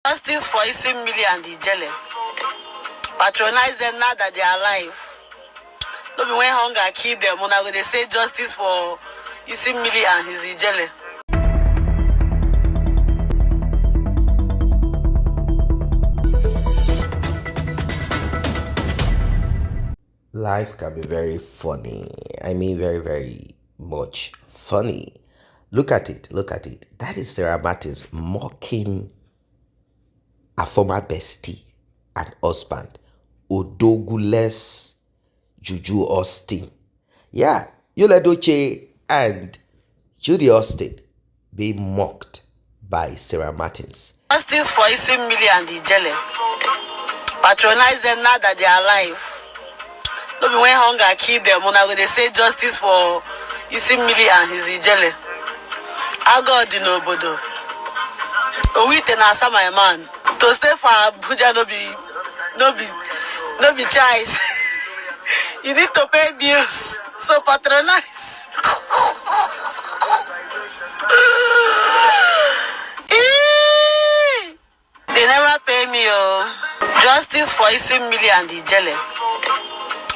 Justice for Isi Millie and the Jelle. Patronize them now that they are alive. No be when hunger kill them, when I go they say justice for Isi Millie and his Jelle. Life can be very funny. I mean, very, very much funny. Look at it. Look at it. That is Sarah Martins mocking a former bestie and husband, Odogules Juju Austin. Yeah, Edochie and Judy Austin being mocked by Sarah Martins. Justice for Isi Millie and the Jelle. Patronize them now that they are alive. No be when hunger kill them, when I go they say justice for Isi Millie and his Jelle. I got the nobodo. Owite na my man. To stay for Abuja no be choice. You need to pay bills. So patronize. They never pay me. Justice for Isi Millie and the Jelle.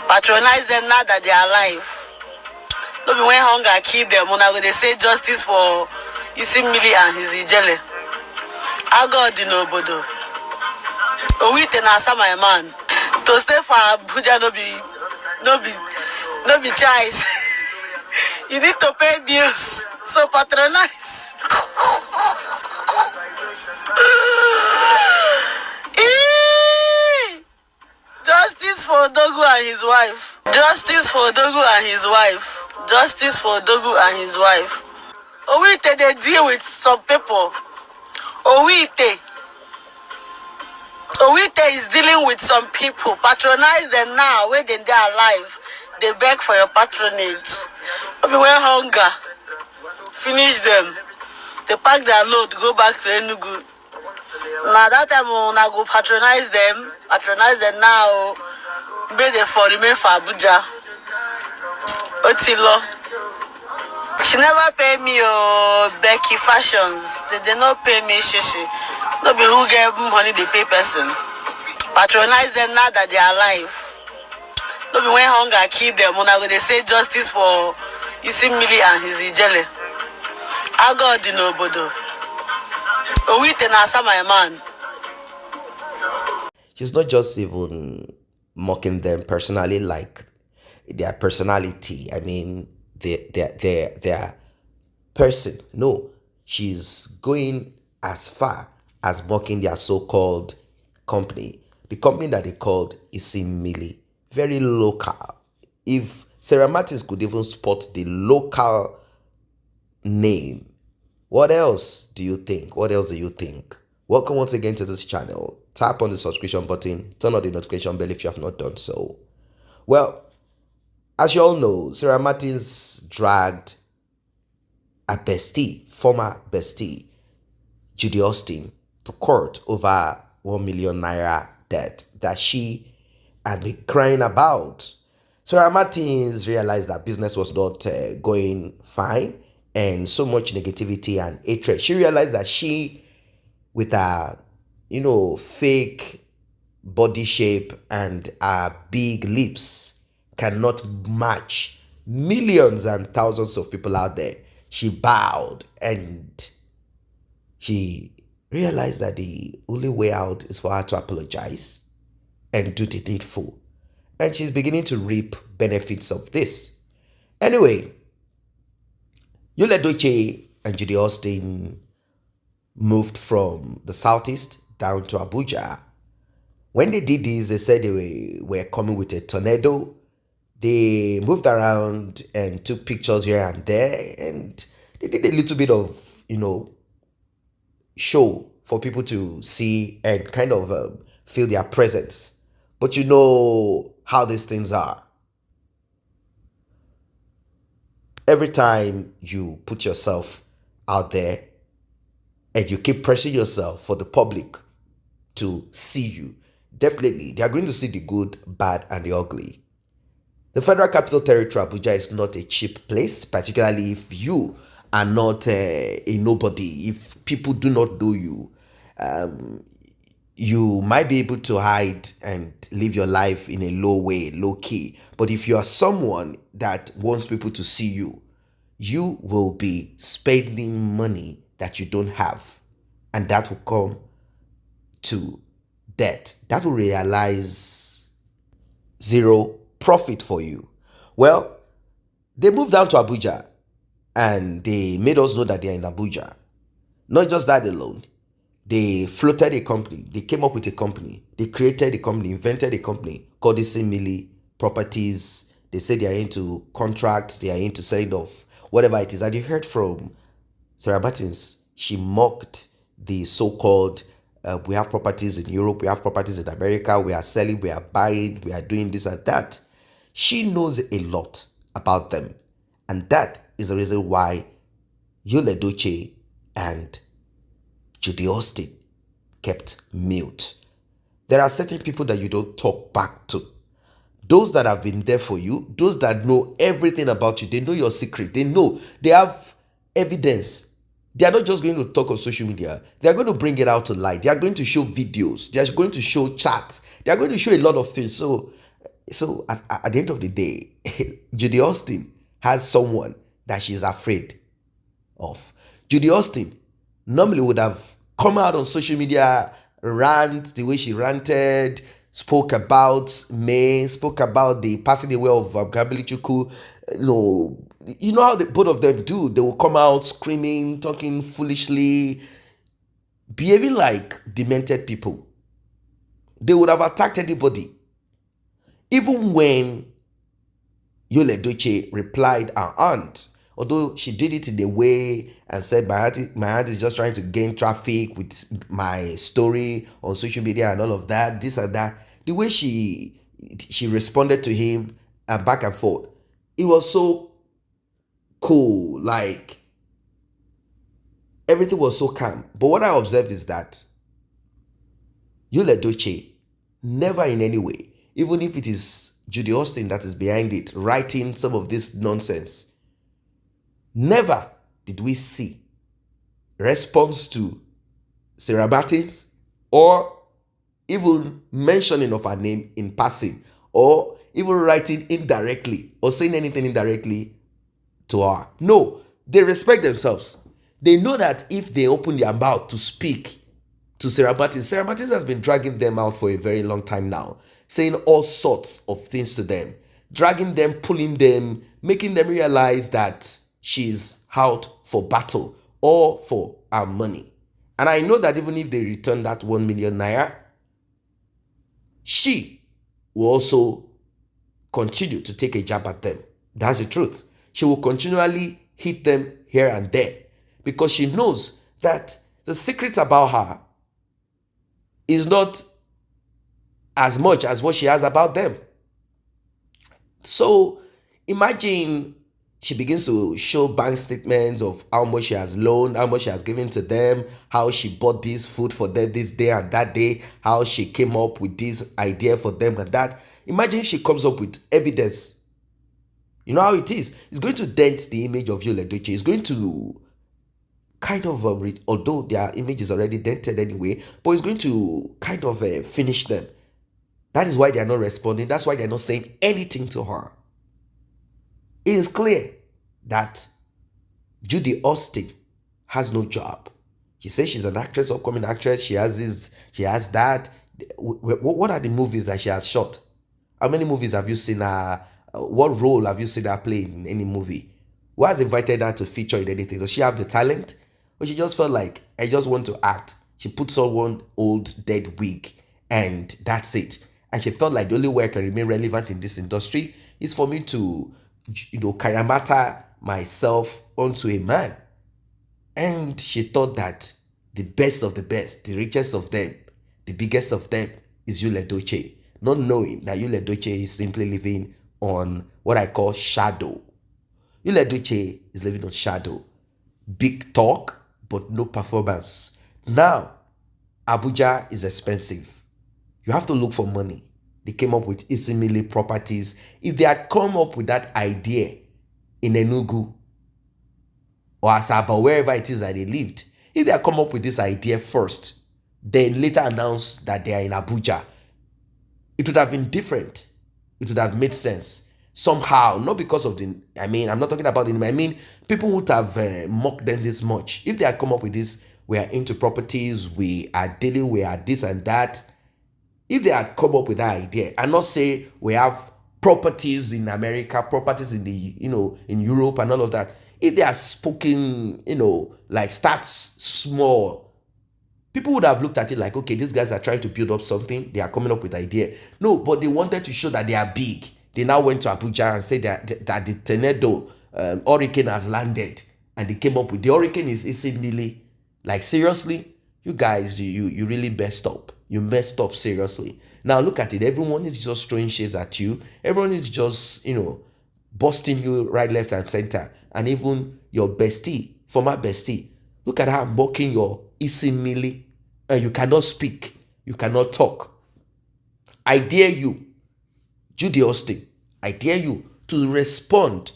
Patronize them now that they are alive. No be when hunger kill them, when I go they say justice for Isi Millie and his Jelle. I got the nobodo. Owite na my man. To stay for Abuja no be choice. You need to pay bills. So patronize. Justice for Dogu and his wife. Justice for Dogu and his wife. Justice for Dogu and his wife. Owite, they deal with some people. Owite is dealing with some people. Patronize them now when they're alive. They beg for your patronage. Maybe when hunger, finish them. They pack their load, go back to Enugu. Now that time I go patronize them now. Be they for remain for Abuja. Otilo. She never pay me Becky Fashions. They did not pay me shishi. No be who get money they pay person. Patronize them now that they are alive. No be when hunger kill them, when I go they say justice for Isi Millie and his Jelle. I got the nobodo. Owite na my man. She's not just even mocking them personally, like their personality. I mean, their person. No, she's going as far as mocking their so-called company. The company that they called Isi Millie. Very local. If Sarah Martins could even spot the local name, what else do you think? What else do you think? Welcome once again to this channel. Tap on the subscription button. Turn on the notification bell if you have not done so. Well, as you all know, Sarah Martins dragged a bestie, former bestie, Judy Austin, to court over 1 million naira debt that she had been crying about. Sarah Martins realized that business was not going fine, and so much negativity and hatred. She realized that she, with her, fake body shape and her big lips, cannot match millions and thousands of people out there. She bowed and she realized that the only way out is for her to apologize and do the needful. And she's beginning to reap benefits of this. Anyway, Edochie and Judy Austin moved from the southeast down to Abuja. When they did this, they said they were coming with a tornado. They moved around and took pictures here and there, and they did a little bit of, show for people to see and kind of feel their presence. But you know how these things are. Every time you put yourself out there and you keep pressing yourself for the public to see you, definitely they are going to see the good, bad, and the ugly. The Federal Capital Territory, Abuja, is not a cheap place, particularly if you are not a nobody, if people do not know you. you might be able to hide and live your life in a low way, low key. But if you are someone that wants people to see you, you will be spending money that you don't have. And that will come to debt. That will realize zero profit for you. Well, they moved down to Abuja and they made us know that they are in Abuja. Not just that alone. They floated a company. They came up with a company. They created a company, invented a company called Simili Properties. They say they are into contracts. They are into selling off whatever it is. And you heard from Sarah Martins. She mocked the so-called we have properties in Europe, we have properties in America, we are selling, we are buying, we are doing this and that. She knows a lot about them. And that is the reason why Edochie and Judy Austin kept mute. There are certain people that you don't talk back to. Those that have been there for you, those that know everything about you, they know your secret. They know, they have evidence. They are not just going to talk on social media. They are going to bring it out to light. They are going to show videos. They are going to show chats. They are going to show a lot of things. So at the end of the day, Judy Austin has someone that she's afraid of. Judy Austin normally would have come out on social media, rant the way she ranted, spoke about May, spoke about the passing away of Gabili Chukwu. You know how the both of them do. They will come out screaming, talking foolishly, behaving like demented people. They would have attacked anybody. Even when Edochie replied her aunt, although she did it in a way and said my aunt is just trying to gain traffic with my story on social media and all of that, this and that. The way she responded to him and back and forth, it was so cool. Like, everything was so calm. But what I observed is that Edochie never in any way, even if it is Judy Austin that is behind it, writing some of this nonsense, never did we see response to Sarah Martins or even mentioning of her name in passing or even writing indirectly or saying anything indirectly to her. No, they respect themselves. They know that if they open their mouth to speak to Sarah Martins has been dragging them out for a very long time now, saying all sorts of things to them, dragging them, pulling them, making them realize that she's out for battle or for our money. And I know that even if they return that 1 million naira, she will also continue to take a jab at them. That's the truth. She will continually hit them here and there because she knows that the secret about her is not as much as what she has about them. So imagine she begins to show bank statements of how much she has loaned, how much she has given to them, how she bought this food for them this day and that day, how she came up with this idea for them and that. Imagine she comes up with evidence. You know how it is. It's going to dent the image of Edochie. It's going to kind of, although their image is already dented anyway, but it's going to kind of finish them. That is why they are not responding. That's why they are not saying anything to her. It is clear that Judy Austin has no job. She says she's an actress, upcoming actress. She has this, she has that. What are the movies that she has shot? How many movies have you seen her? What role have you seen her play in any movie? Who has invited her to feature in anything? Does she have the talent? Or she just felt like, I just want to act. She puts on one old dead wig and that's it. And she felt like the only way I can remain relevant in this industry is for me to, kayamata myself onto a man. And she thought that the best of the best, the richest of them, the biggest of them is Edochie. Not knowing that Edochie is simply living on what I call shadow. Edochie is living on shadow. Big talk, but no performance. Now, Abuja is expensive. You have to look for money. They came up with Simili Properties. If they had come up with that idea in Enugu or Asaba, wherever it is that they lived, if they had come up with this idea first, then later announced that they are in Abuja, it would have been different. It would have made sense somehow, not because of the, I mean, I'm not talking about it, I mean, people would have mocked them this much. If they had come up with this, we are into properties, we are dealing, we are this and that. If they had come up with that idea and not say we have properties in America, properties in the, in Europe and all of that, if they had spoken, like starts small, people would have looked at it like, okay, these guys are trying to build up something. They are coming up with idea. No, but they wanted to show that they are big. They now went to Abuja and said that the tornado hurricane has landed, and they came up with the hurricane is seemingly like, seriously, you guys, you really messed up. You messed up seriously. Now look at it. Everyone is just throwing shades at you. Everyone is just busting you right, left, and center. And even your bestie, former bestie, look at her mocking your Isimili, and you cannot speak, you cannot talk. I dare you, Judy Austin, I dare you to respond.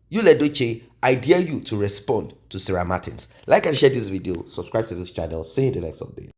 You Edochie, I dare you to respond to Sarah Martins. Like and share this video, subscribe to this channel. See you in the next update.